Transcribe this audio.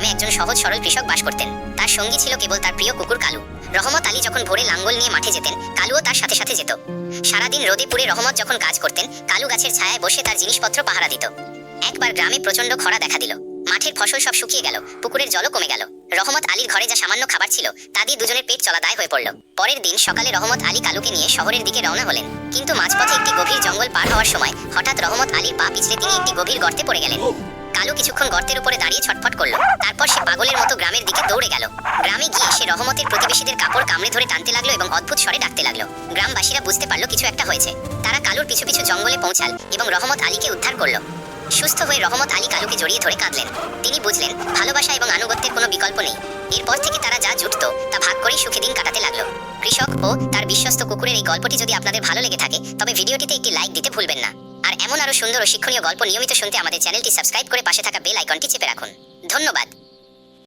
গ্রামে একজন সহজ সরল কৃষক বাস করতেন। তার সঙ্গী ছিল কেবল তার প্রিয় কুকুর কালু। রহমত আলী যখন ভোরে লাঙ্গল নিয়ে মাঠে যেতেন, কালুও তার সাথে সাথে যেত। সারাদিন রোদে পুড়ে রহমত যখন কাজ করতেন, কালু গাছের ছায়ায় বসে তার জিনিসপত্র পাহারা দিত। একবার গ্রামে প্রচন্ড খরা দেখা দিল। মাঠের ফসল সব শুকিয়ে গেল, পুকুরের জলও কমে গেল। রহমত আলীর ঘরে যা সামান্য খাবার ছিল তা দিয়ে দুজনের পেট চলা দায় হয়ে পড়ল। পরের দিন সকালে রহমত আলী কালুকে নিয়ে শহরের দিকে রওনা হলেন। কিন্তু মাঝপথে একটি গভীর জঙ্গল পার হওয়ার সময় হঠাৎ রহমত আলীর পা পিছলে তিনি একটি গভীর গর্তে পড়ে গেলেন। কালু কিছুক্ষণ গর্তের উপরে দাঁড়িয়ে ছটফট করল। তারপর সে পাগলের মতো গ্রামের দিকে দৌড়ে গেল। গ্রামে গিয়ে সে রহমতের প্রতিবেশীদের কাপড় কামড়ে ধরে টানতে লাগলো এবং অদ্ভুত স্বরে ডাকতে লাগলো। গ্রামবাসীরা বুঝতে পারল কিছু একটা হয়েছে। তারা কালুর পিছু পিছু জঙ্গলে পৌঁছাল এবং রহমত আলীকে উদ্ধার করল। সুস্থ হয়ে রহমত আলী কালুকে জড়িয়ে ধরে কাঁদলেন। তিনি বুঝলেন ভালোবাসা এবং আনুগত্যের কোনো বিকল্প নেই। এরপর থেকে তারা যা জুটত তা ভাগ করেই সুখে দিন কাটাতে লাগলো। কৃষক ও তার বিশ্বস্ত কুকুরের এই গল্পটি যদি আপনাদের ভালো লেগে থাকে তবে ভিডিওটিতে একটি লাইক দিতে ভুলবেন না। আর এমন আরো সুন্দর ও শিক্ষণীয় গল্প নিয়মিত শুনতে আমাদের চ্যানেলটি সাবস্ক্রাইব করে পাশে থাকা বেল আইকনটি চেপে রাখুন। ধন্যবাদ।